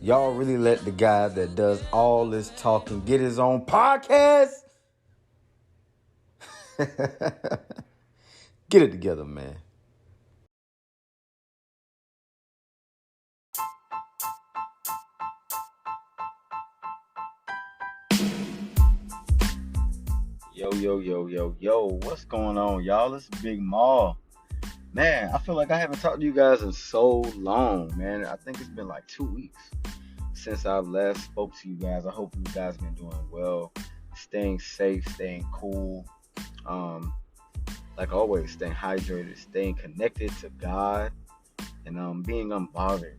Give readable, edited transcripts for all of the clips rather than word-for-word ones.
Y'all really let the guy that does all this talking get his own podcast? Get it together, man. Yo, what's going on, y'all? It's Big Maul. Man, I feel like I haven't talked to you guys in so long, man. I think it's been like 2 weeks since I last spoke to you guys. I hope you guys been doing well, staying safe, staying cool. Um, like always, staying hydrated, staying connected to God, and being unbothered,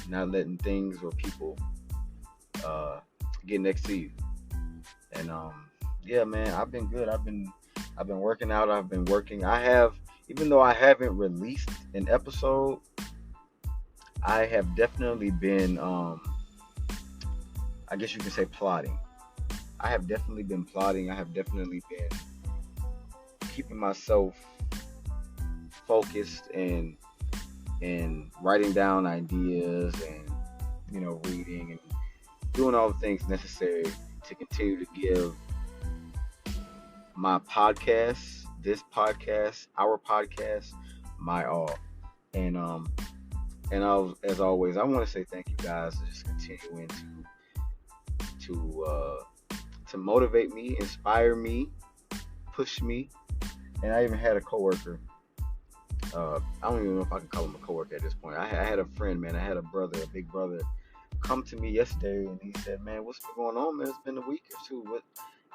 not letting things or people get next to you. And yeah, man, I've been good. I've been working out. I've been working. Even though I haven't released an episode, I have definitely been I guess you can say plotting. I have definitely been plotting. I have definitely been keeping myself focused and writing down ideas and reading and doing all the things necessary to continue to give my podcast, this podcast, our podcast, my all. And as always, I want to say thank you guys for just continuing to motivate me, inspire me, push me. And I even had a coworker. I don't even know if I can call him a coworker at this point. I had a friend, man. I had a brother, a big brother, come to me yesterday, and he said, "Man, what's been going on, man? It's been a week or two.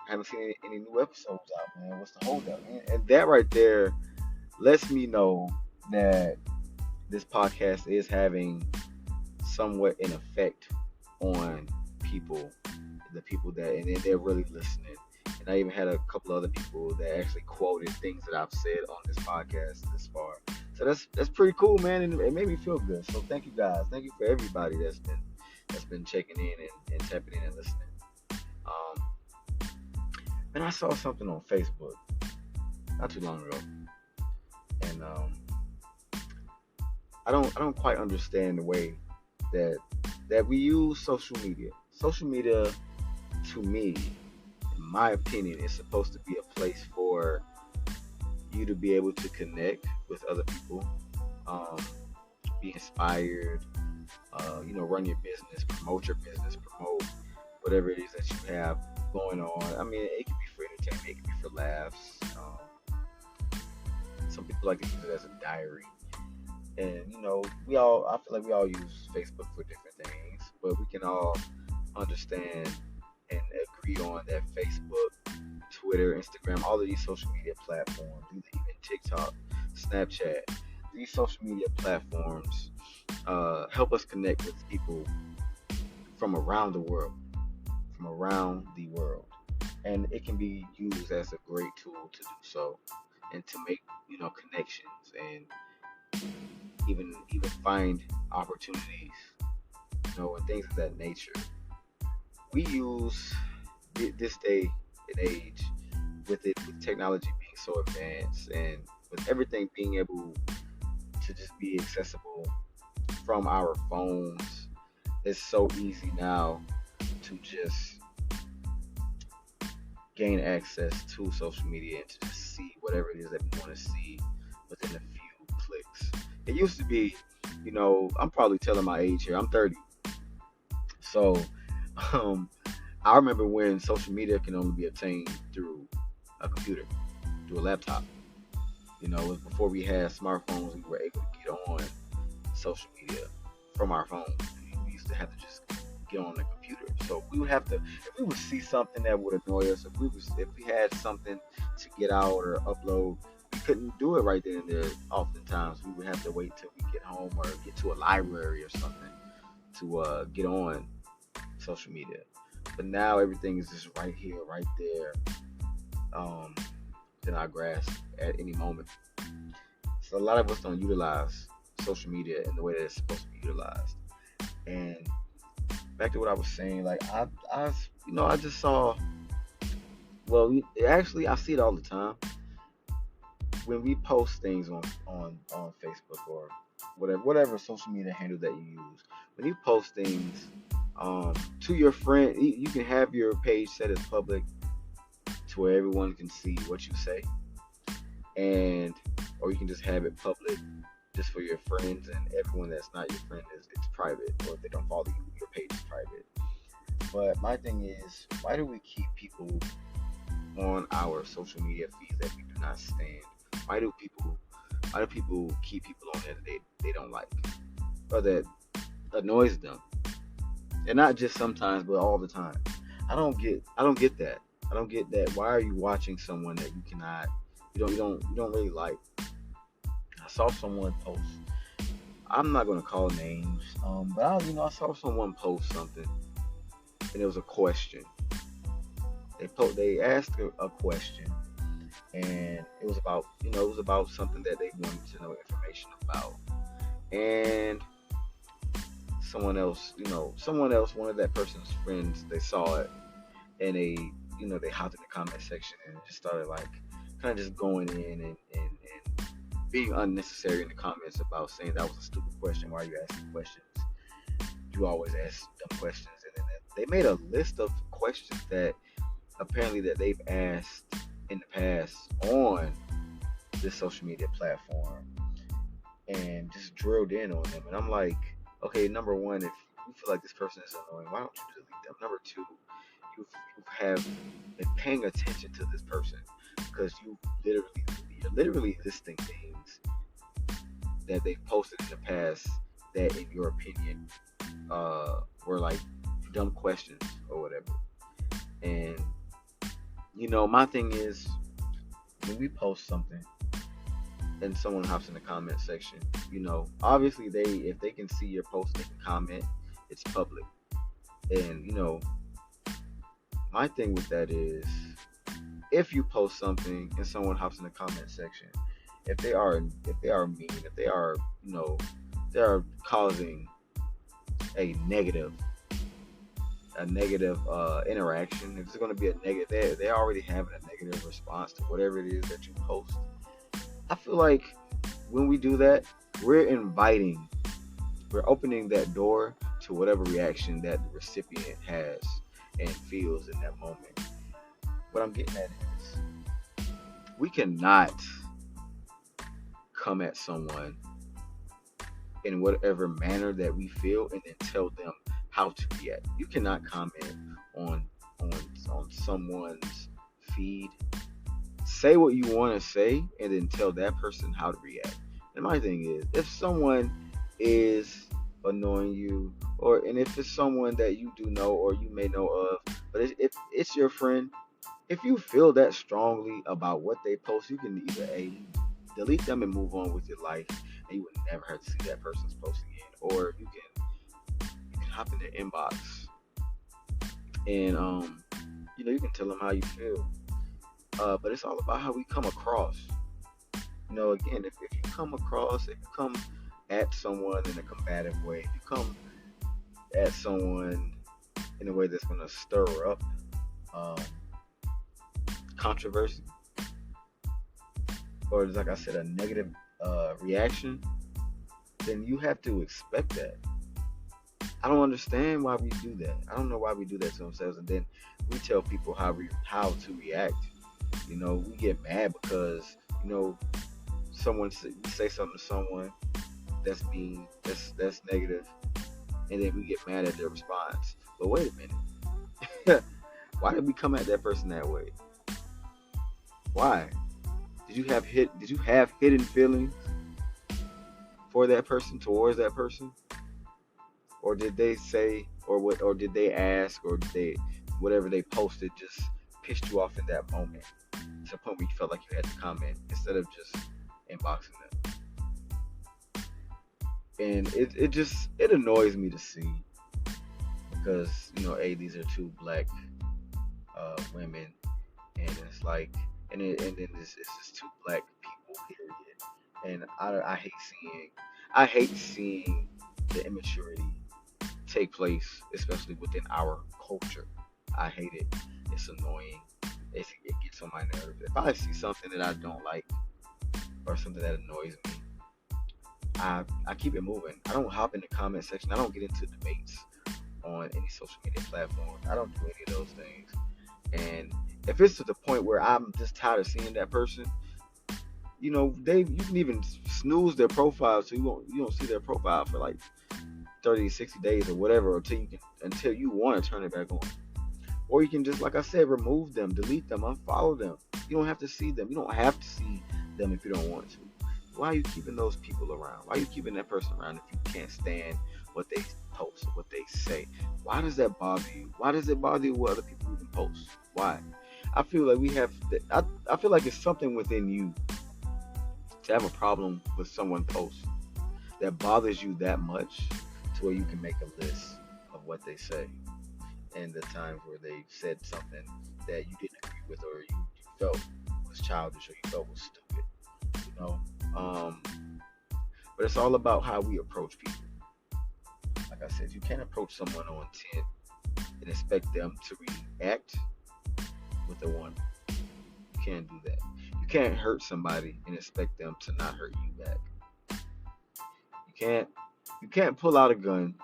I haven't seen any new episodes out, man. What's the holdup, man?" And that right there lets me know that this podcast is having somewhat an effect on people, the people and they're really listening. And I even had a couple other people that actually quoted things that I've said on this podcast this far. So that's pretty cool, man, and it made me feel good. So thank you guys. Thank you for everybody that's been checking in and tapping in and listening. And I saw something on Facebook not too long ago, and I don't quite understand the way that we use social media. Social media, to me, in my opinion, is supposed to be a place for you to be able to connect with other people, be inspired, run your business, promote your business, promote whatever it is that you have going on. I mean, it can be for entertainment, it can be for laughs. Some people like to use it as a diary. And I feel like we all use Facebook for different things, but we can all understand and agree on that Facebook, Twitter, Instagram, all of these social media platforms, even TikTok, Snapchat, these social media platforms help us connect with people from around the world, and it can be used as a great tool to do so, and to make connections and even find opportunities, and things of that nature. We use this day and age with technology being so advanced and with everything being able to just be accessible from our phones. It's so easy now to just gain access to social media and to just see whatever it is that we want to see within a few clicks. It used to be, I'm probably telling my age here. I'm 30. So, I remember when social media can only be obtained through a computer, through a laptop. It was before we had smartphones. We were able to get on social media from our phones. We used to have to just get on the computer. So we would have to, if we would see something that would annoy us, if we had something to get out or upload, we couldn't do it right then and there. Oftentimes, we would have to wait till we get home or get to a library or something to get on social media. But now everything is just right here, right there, in our grasp at any moment. So a lot of us don't utilize social media in the way that it's supposed to be utilized. And back to what I was saying, like I just saw. Well, actually, I see it all the time. when we post things on Facebook or whatever social media handle that you use, when you post things to your friend, you can have your page set as public to where everyone can see what you say, and or you can just have it public just for your friends, and everyone that's not your friend is it's private, or if they don't follow you, your page is private. But my thing is, why do we keep people on our social media feeds that we do not stand? Why do people keep people on there that they don't like, or that annoys them? And not just sometimes, but all the time. I don't get that. I don't get that. Why are you watching someone that you don't really like? I saw someone post. I'm not gonna call names, but I saw someone post something, and it was a question. They asked a question, and it was about something that they wanted to know information about, and someone else, one of that person's friends, they saw it, and they hopped in the comment section and just started like kind of just going in and being unnecessary in the comments about saying that was a stupid question. Why are you asking questions? You always ask dumb questions. And then they made a list of questions that apparently that they've asked in the past on this social media platform, and just drilled in on them. And I'm like, okay, number one, if you feel like this person is annoying, why don't you delete them? Number two, you have been paying attention to this person because you're literally listing things that they've posted in the past that, in your opinion, were like dumb questions or whatever. And my thing is, when we post something and someone hops in the comment section, obviously if they can see your post, they can comment. It's public. And my thing with that is, if you post something and someone hops in the comment section, if they are mean, if they are they are causing a negative interaction, if it's going to be a negative, they already having a negative response to whatever it is that you post. I feel like when we do that, we're opening that door to whatever reaction that the recipient has and feels in that moment. What I'm getting at is, we cannot come at someone in whatever manner that we feel and then tell them how to react. You cannot comment on someone's feed, say what you want to say, and then tell that person how to react. And my thing is, if someone is annoying you, and if it's someone that you do know or you may know of, but if it's your friend, if you feel that strongly about what they post, you can either delete them and move on with your life, and you would never have to see that person's post again, or you can hop in their inbox and you can tell them how you feel. But it's all about how we come across. Again, if you come at someone in a combative way, if you come at someone in a way that's going to stir up controversy, or like I said, a negative reaction, then you have to expect that. I don't understand why we do that. I don't know why we do that to ourselves, and then we tell people how to react. We get mad because someone say something to someone that's mean, that's negative, and then we get mad at their response. But wait a minute, why did we come at that person that way? Why? Did you have hidden feelings for that person, towards that person? Or did they say, or did they ask, or did they, whatever they posted just pissed you off in that moment to the point where you felt like you had to comment instead of just inboxing them? And it annoys me to see, because these are two black women, and it's like, and then it's just two black people, period. And I hate seeing the immaturity take place, especially within our culture. I hate it. It's annoying. It gets on my nerves. If I see something that I don't like, or something that annoys me, I keep it moving. I don't hop in the comment section. I don't get into debates on any social media platform. I don't do any of those things. And if it's to the point where I'm just tired of seeing that person, you can even snooze their profile so you don't see their profile for like 30, 60 days or whatever until you want to turn it back on. Or you can just, like I said, remove them, delete them, unfollow them. You don't have to see them. You don't have to see them if you don't want to. Why are you keeping those people around? Why are you keeping that person around if you can't stand what they post or what they say? Why does that bother you? Why does it bother you what other people even post? Why? I feel like I feel like it's something within you to have a problem with someone posts that bothers you that much to where you can make a list of what they say and the times where they said something that you didn't agree with or you felt was childish or you felt was stupid, you know. But it's all about how we approach people. Like I said, you can't approach someone on 10 and expect them to react with a 1. You can't do that. You can't hurt somebody and expect them to not hurt you back. You can't pull out a gun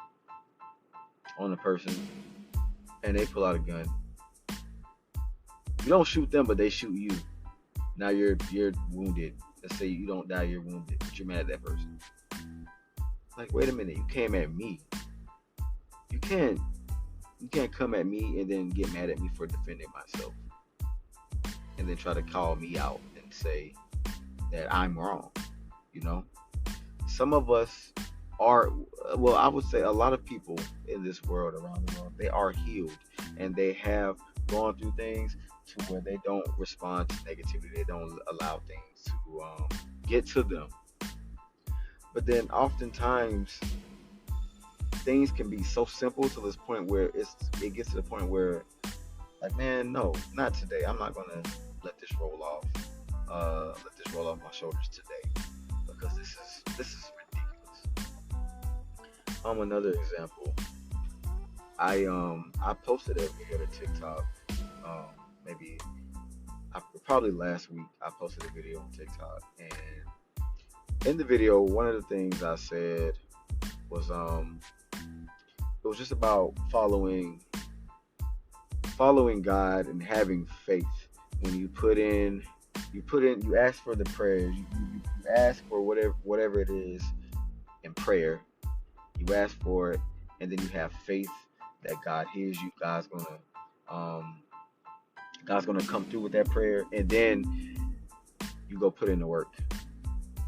on a person and they pull out a gun. You don't shoot them, but they shoot you. Now you're wounded. Let's say you don't die, you're wounded, but you're mad at that person. Like, wait a minute, you came at me. You can't come at me and then get mad at me for defending myself. And then try to call me out and say that I'm wrong. Some of us are, well, I would say a lot of people in this world, around the world, they are healed and they have gone through things to where they don't respond to negativity. They don't allow things to get to them. But then oftentimes things can be so simple to this point where it gets to the point where, like, man, no, not today. I'm not gonna let this roll off. Let this roll off my shoulders today because this is ridiculous. Another example. I posted a video to TikTok. Maybe probably last week. I posted a video on TikTok, and in the video, one of the things I said was it was just about following God and having faith. When you ask for the prayers, you ask for whatever it is in prayer. You ask for it, and then you have faith that God hears you. God's gonna come through with that prayer, and then you go put in the work.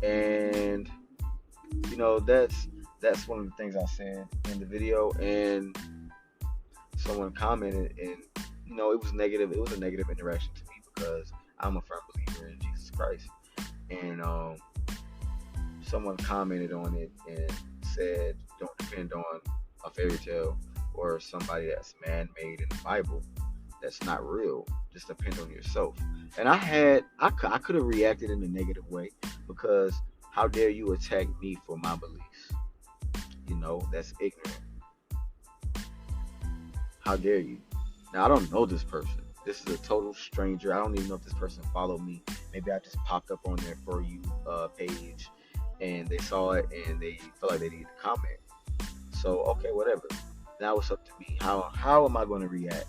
And that's one of the things I said in the video, and someone commented, and it was negative. It was a negative interaction to me because I'm a firm believer in Jesus Christ, and someone commented on it and said, "Don't depend on a fairy tale or somebody that's man-made in the Bible. That's not real. Just depend on yourself." And I could have reacted in a negative way because how dare you attack me for my beliefs? That's ignorant. How dare you? Now, I don't know this person. This is a total stranger. I don't even know if this person followed me. Maybe I just popped up on their For You page and they saw it and they felt like they needed to comment. So, okay, whatever. Now it's up to me. How am I going to react?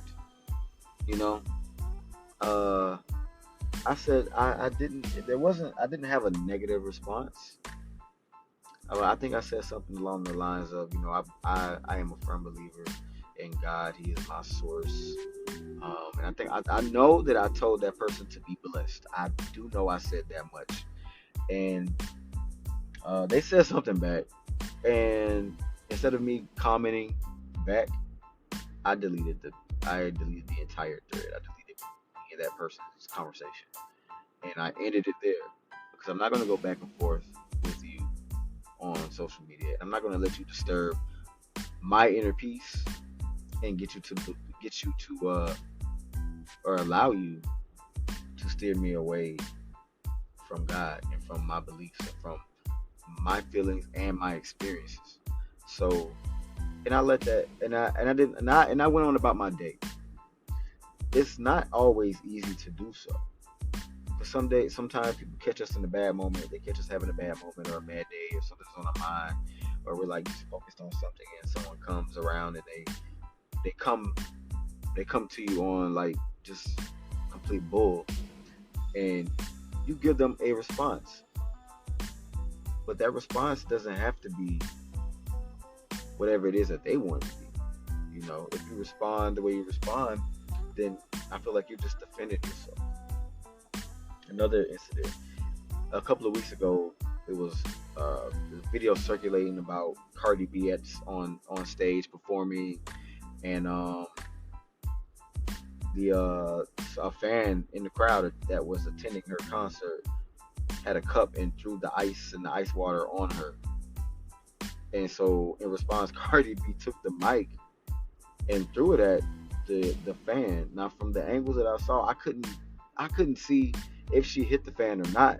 I said I didn't have a negative response. I think I said something along the lines of, I am a firm believer in God. He is my source. And I think I know that I told that person to be blessed. I do know I said that much. And they said something back. And instead of me commenting back, I deleted the entire thread. I deleted that person's conversation. And I ended it there because I'm not going to go back and forth with you on social media. I'm not going to let you disturb my inner peace and get you to or allow you to steer me away from God and from my beliefs and from my feelings and my experiences. So, and I let that, and I went on about my day. It's not always easy to do so. But sometimes people catch us in a bad moment. They catch us having a bad moment or a bad day, or something's on our mind, or we're like just focused on something, and someone comes around and they come they come to you on like just complete bull, and you give them a response. But that response doesn't have to be whatever it is that they want it to be. If you respond the way you respond, then I feel like you're just defending yourself. Another incident, a couple of weeks ago, it was a video circulating about Cardi B on stage performing, and a fan in the crowd that was attending her concert had a cup and threw the ice and the ice water on her. And so in response, Cardi B took the mic and threw it at the fan. Now from the angles that I saw, I couldn't see if she hit the fan or not.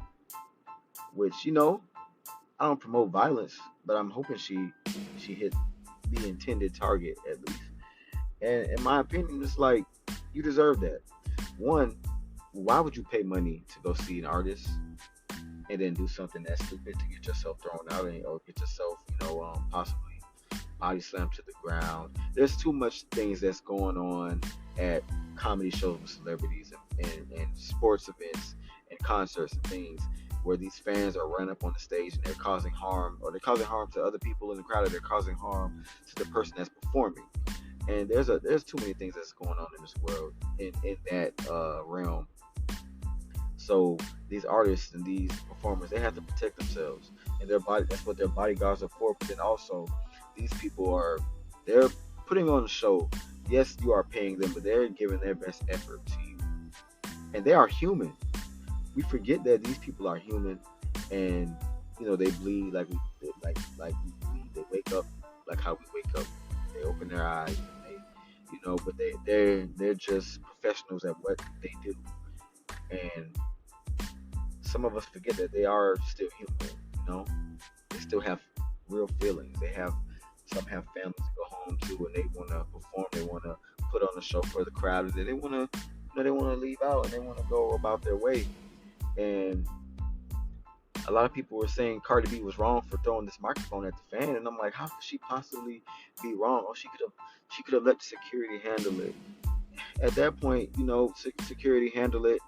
Which I don't promote violence, but I'm hoping she hit the intended target at least. And in my opinion, it's like you deserve that. One, why would you pay money to go see an artist and then do something that's stupid to get yourself thrown out or get yourself, possibly body slammed to the ground? There's too much things that's going on at comedy shows with celebrities and sports events and concerts and things where these fans are running up on the stage and they're causing harm, or they're causing harm to other people in the crowd, or they're causing harm to the person that's performing. And there's too many things that's going on in this world in that realm. So these artists and these performers, they have to protect themselves and their body. That's what their bodyguards are for. But then also, these people they're putting on a show. Yes, you are paying them, but they're giving their best effort to you, and they are human. We forget that these people are human, and they bleed like we bleed. They wake up like how we wake up. They open their eyes, and but they're just professionals at what they do, and some of us forget that they are still human. They still have real feelings. Some have families to go home to, and they want to perform. They want to put on a show for the crowd, and then they want to leave out, and they want to go about their way. And a lot of people were saying Cardi B was wrong for throwing this microphone at the fan, and I'm like, how could she possibly be wrong? Oh, she could have let security handle it. At that point, security handle it.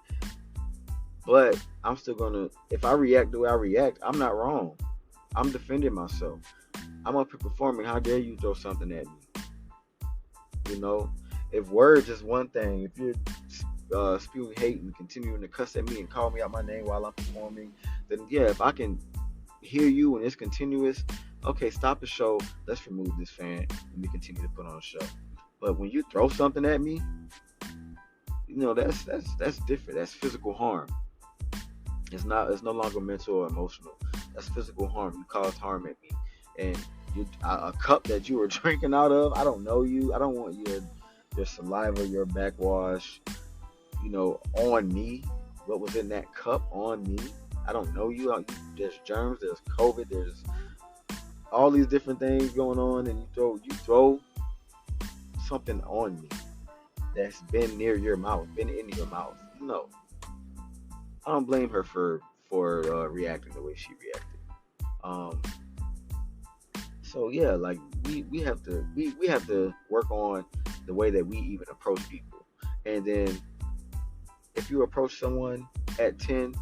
But I'm still gonna, if I react the way I react, I'm not wrong. I'm defending myself. I'm up here performing. How dare you throw something at me? If words is one thing, if you're spewing hate and continuing to cuss at me and call me out my name while I'm performing, then yeah, if I can hear you and it's continuous, okay, stop the show. Let's remove this fan and we continue to put on a show. But when you throw something at me, that's different. That's physical harm. It's no longer mental or emotional. That's physical harm. You caused harm at me, and a cup that you were drinking out of. I don't know you. I don't want your saliva, your backwash, on me. What was in that cup on me? I don't know you. There's germs. There's COVID. There's all these different things going on, and you throw something on me that's been near your mouth, been in your mouth. I don't blame her for reacting the way she reacted. So yeah, like we have to work on the way that we even approach people. And then if you approach someone at 10,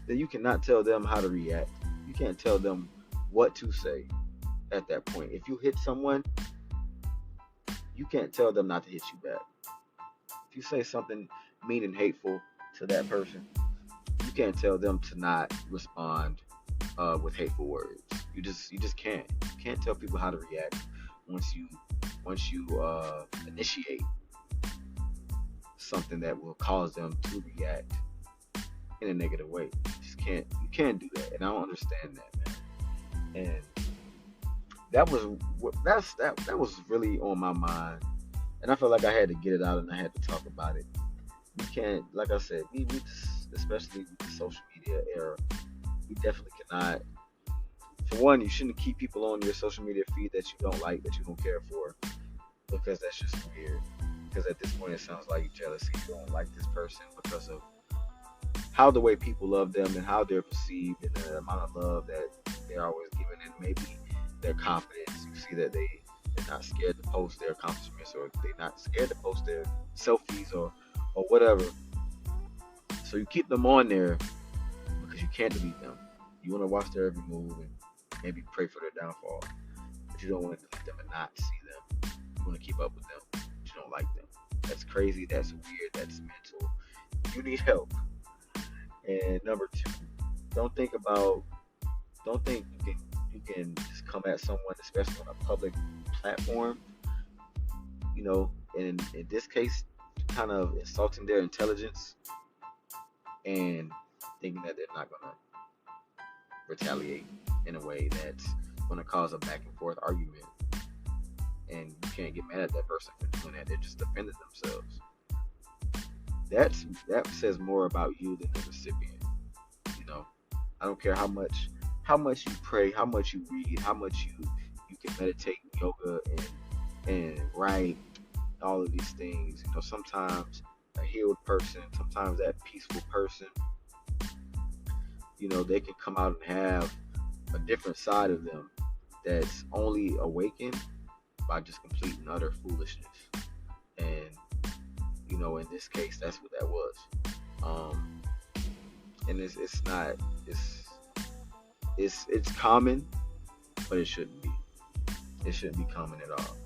then you cannot tell them how to react. You can't tell them what to say at that point. If you hit someone, you can't tell them not to hit you back. If you say something mean and hateful to that person, you can't tell them to not respond with hateful words. You just can't. You can't tell people how to react once you initiate something that will cause them to react in a negative way. You can't do that, and I don't understand that, man. And that was really on my mind, and I felt like I had to get it out and I had to talk about it. You can't, like I said, we just, especially with the social media era, we definitely cannot. For one, you shouldn't keep people on your social media feed that you don't like, that you don't care for, because that's just weird. Because at this point, it sounds like jealousy. You don't like this person because of how the way people love them and how they're perceived and the amount of love that they're always given, and maybe their confidence. You see that they're not scared to post their accomplishments, or they're not scared to post their selfies or whatever. So you keep them on there because you can't delete them. You want to watch their every move and maybe pray for their downfall, but you don't want to delete them and not see them. You want to keep up with them, but you don't like them. That's crazy. That's weird. That's mental. You need help. And number two, don't think you can just come at someone, especially on a public platform. And in this case, kind of insulting their intelligence and thinking that they're not gonna retaliate in a way that's gonna cause a back and forth argument. And you can't get mad at that person for doing that. They're just defending themselves. That says more about you than the recipient. I don't care how much you pray, how much you read, how much you can meditate, yoga, and write, all of these things. Sometimes a healed person, sometimes that peaceful person, they can come out and have a different side of them that's only awakened by just complete and utter foolishness. And in this case, that's what that was. And it's common, but it shouldn't be. It shouldn't be common at all.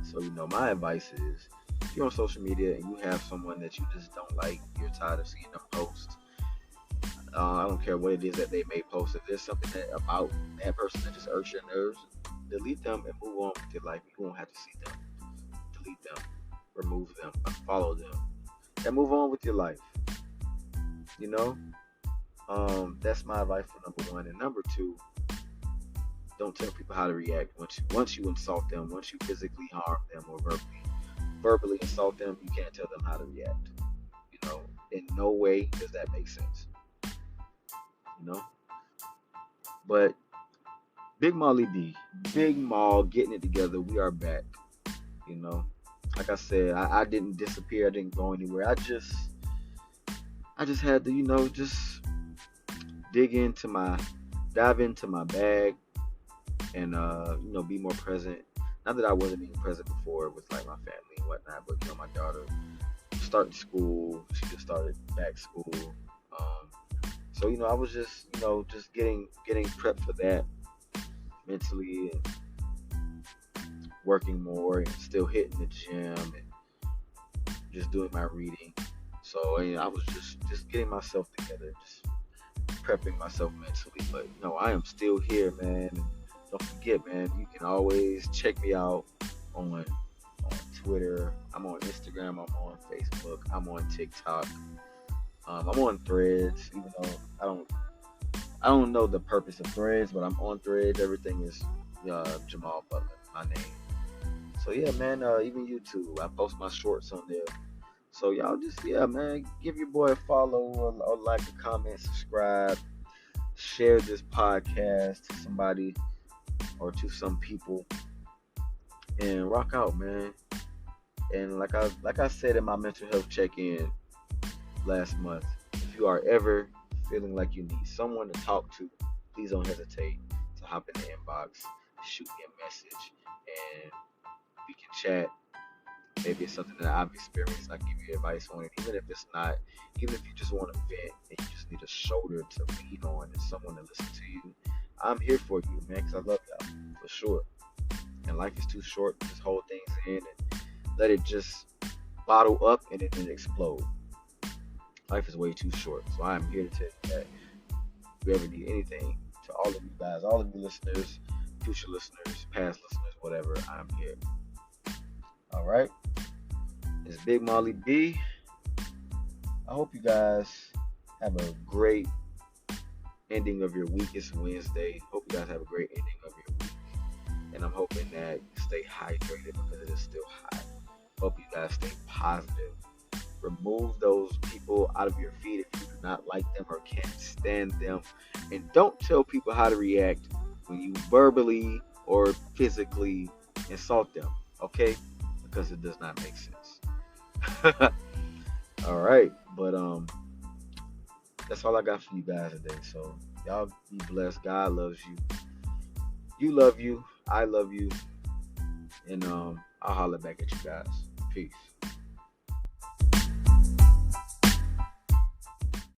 So my advice is, if you're on social media and you have someone that you just don't like, you're tired of seeing them post. I don't care what it is that they may post. If there's something about that person that just irks your nerves, delete them and move on with your life. You won't have to see them. Delete them, remove them, unfollow them, and move on with your life. That's my advice for number one. And number two, don't tell people how to react. Once you insult them, once you physically harm them or verbally insult them, you can't tell them how to react. In no way does that make sense. But Big Molly B, Big Mall, getting it together. We are back. Like I said, I didn't disappear. I didn't go anywhere. I just had to, just dive into my bag and, be more present. Not that I wasn't being present before with like my family and whatnot, but my daughter starting school. She just started back school. So, I was just, just getting prepped for that mentally and working more and still hitting the gym and just doing my reading. So, I was just getting myself together, just prepping myself mentally. But, I am still here, man. And don't forget, man, you can always check me out on Twitter. I'm on Instagram. I'm on Facebook. I'm on TikTok. I'm on Threads, even though I don't know the purpose of Threads, but I'm on Threads. Everything is Jamal Butler, my name. So yeah, man, even YouTube, I post my shorts on there. So y'all just, man, give your boy a follow or like, a comment, subscribe, share this podcast to somebody or to some people, and rock out, man. And like I said in my mental health check-in last month, if you are ever feeling like you need someone to talk to, please don't hesitate to hop in the inbox, shoot me a message, and we can chat. Maybe it's something that I've experienced. I give you advice on it. Even if it's not, even if you just want to vent and you just need a shoulder to lean on and someone to listen to you, I'm here for you, man, because I love y'all, for sure. And life is too short to just hold things in and let it just bottle up and then explode. Life is way too short. So I'm here to tell you that if you ever need anything, to all of you guys, all of you listeners, future listeners, past listeners, whatever, I'm here. All right. It's Big Molly B. I hope you guys have a great ending of your week. It's Wednesday. Hope you guys have a great ending of your week. And I'm hoping that you stay hydrated because it is still hot. Hope you guys stay positive. Remove those people out of your feed if you do not like them or can't stand them. And don't tell people how to react when you verbally or physically insult them, okay? Because it does not make sense. All right. But that's all I got for you guys today. So y'all be blessed. God loves you. You love you. I love you. And I'll holler back at you guys. Peace.